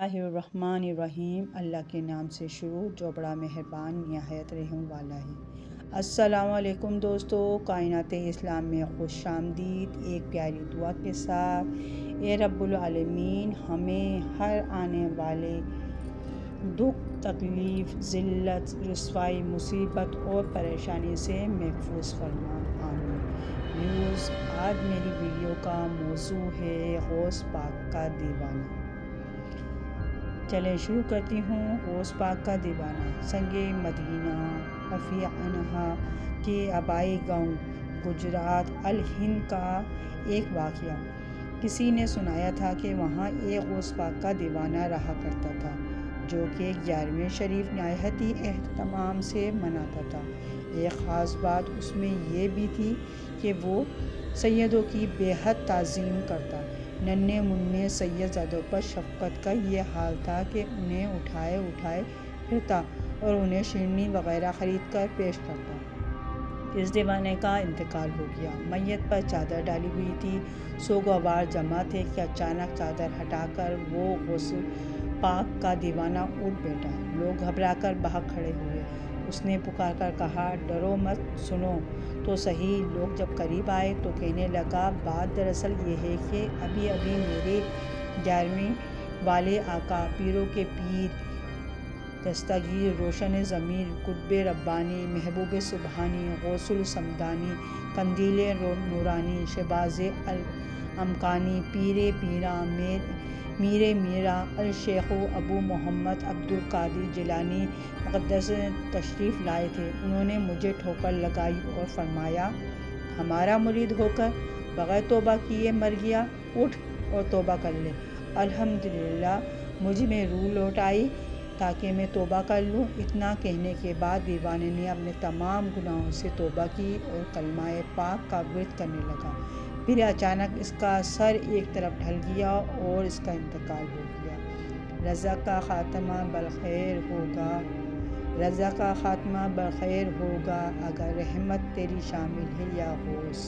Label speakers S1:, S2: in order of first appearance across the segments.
S1: اللہ الرحمن الرحیم۔ اللہ کے نام سے شروع جو بڑا مہربان نہایت رحم والا ہے۔ السلام علیکم دوستو، کائنات اسلام میں خوش آمدید۔ ایک پیاری دعا کے ساتھ، اے رب العالمین ہمیں ہر آنے والے دکھ، تکلیف، ذلت، رسوائی، مصیبت اور پریشانی سے محفوظ فرما، آمین۔ ویوز، آج میری ویڈیو کا موضوع ہے غوث پاک کا دیوانہ۔ چلیں شروع کرتی ہوں۔ غوث پاک کا دیوانہ۔ سنگ مدینہ رفیع عنہا کے آبائی گاؤں گجرات الہند کا ایک واقعہ۔ کسی نے سنایا تھا کہ وہاں ایک غوث پاک کا دیوانہ رہا کرتا تھا جو کہ 11ویں شریف نہایت ہی اہتمام سے مناتا تھا۔ ایک خاص بات اس میں یہ بھی تھی کہ وہ سیدوں کی بے حد تعظیم کرتا۔ ننھے منھے سیدزادوں پر شفقت کا یہ حال تھا کہ انہیں اٹھائے پھرتا اور انہیں شیرنی وغیرہ خرید کر پیش کرتا۔ اس دیوانے کا انتقال ہو گیا۔ میت پر چادر ڈالی ہوئی تھی۔ سوگوار جمع تھے کہ اچانک چادر ہٹا کر وہ غوث پاک کا دیوانہ اٹھ بیٹھا۔ لوگ گھبرا کر باہر کھڑے ہوئے۔ اس نے پکار کر کہا، ڈرو مت، سنو تو صحیح۔ لوگ جب قریب آئے تو کہنے لگا، بات دراصل یہ ہے کہ ابھی میرے 11ویں والے آقا، پیروں کے پیر، دستگیر، روشن ضمیر، قطب ربانی، محبوب سبحانی، غوث الصمدانی، قندیل نورانی، شہباز الامکانی، پیر پیراں، میر میراں، الشیخ ابو محمد عبد القادر جیلانی مقدس تشریف لائے تھے۔ انہوں نے مجھے ٹھوکر لگائی اور فرمایا، ہمارا مرید ہو کر بغیر توبہ کیے مر گیا، اٹھ اور توبہ کر لے۔ الحمدللہ مجھ میں روح لوٹ آئی تاکہ میں توبہ کر لوں۔ اتنا کہنے کے بعد دیوانے نے اپنے تمام گناہوں سے توبہ کی اور کلمہ پاک کا ورد کرنے لگا۔ پھر اچانک اس کا سر ایک طرف ڈھل گیا اور اس کا انتقال ہو گیا۔ رضا کا خاتمہ بالخیر ہوگا، رضا کا خاتمہ بالخیر ہوگا اگر رحمت تیری شامل ہے یا غوث۔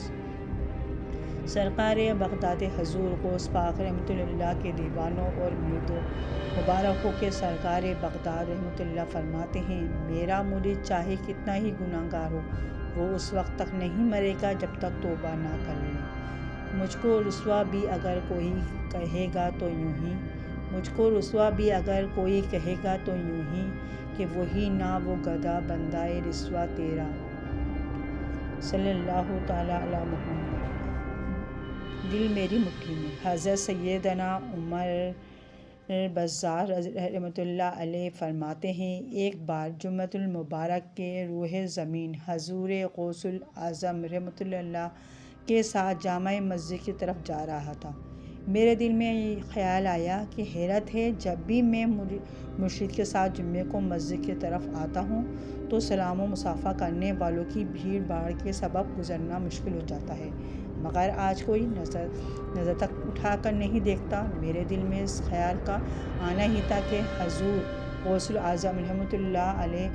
S1: سرکار بغداد حضور غوث پاک رحمۃ اللہ کے دیوانوں اور مریدوں مبارکوں کے سرکار بغداد رحمۃ اللہ فرماتے ہیں، میرا مرید چاہے کتنا ہی گناہ گار ہو، وہ اس وقت تک نہیں مرے گا جب تک توبہ نہ کر لے۔ مجھ کو رسوا بھی اگر کوئی کہے گا تو یوں ہی، مجھ کو رسوا بھی اگر کوئی کہے گا تو یوں ہی کہ وہی نہ وہ گدھا بندہ رسوا تیرا۔ صلی اللہ تعالیٰ علی محمد۔ دل میری مٹھی میں۔ حضرت سیدنا عمر بزار رحمۃ اللہ علیہ فرماتے ہیں، ایک بار جمعۃ المبارک کے روح زمین حضور غوث الاعظم رحمۃ اللہ کے ساتھ جامع مسجد کی طرف جا رہا تھا۔ میرے دل میں خیال آیا کہ حیرت ہے، جب بھی میں مرشد کے ساتھ جمعے کو مسجد کی طرف آتا ہوں تو سلام و مصافحہ کرنے والوں کی بھیڑ بھاڑ کے سبب گزرنا مشکل ہو جاتا ہے، مگر آج کوئی نظر تک اٹھا کر نہیں دیکھتا۔ میرے دل میں اس خیال کا آنا ہی تھا کہ حضور غوث الاعظم رحمۃ اللہ علیہ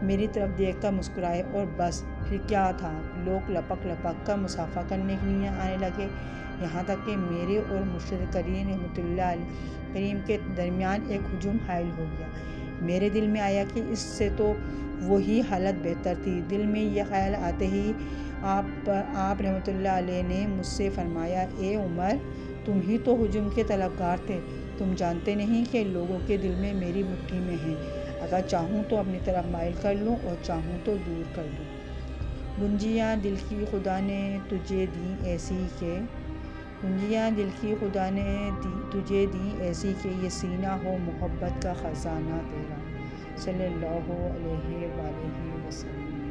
S1: میری طرف دیکھ کر مسکرائے اور بس۔ پھر کیا تھا، لوگ لپک کر مصافحہ کرنے کے لیے آنے لگے، یہاں تک کہ میرے اور مرشد کریم رحمۃ اللہ کریم کے درمیان ایک ہجوم حائل ہو گیا۔ میرے دل میں آیا کہ اس سے تو وہی حالت بہتر تھی۔ دل میں یہ خیال آتے ہی آپ رحمۃ اللہ علیہ نے مجھ سے فرمایا، اے عمر، تم ہی تو ہجوم کے طلبگار تھے، تم جانتے نہیں کہ لوگوں کے دل میں میری مٹھی میں ہیں، اگر چاہوں تو اپنی طرف مائل کر لوں اور چاہوں تو دور کر دوں۔ گنجیاں دل کی خدا نے تجھے دیں ایسی کہ، گنجیاں دل کی خدا نے تجھے دیں ایسی کہ یہ سینہ ہو محبت کا خزانہ تیرا۔ صلی اللہ علیہ وآلہ وسلم۔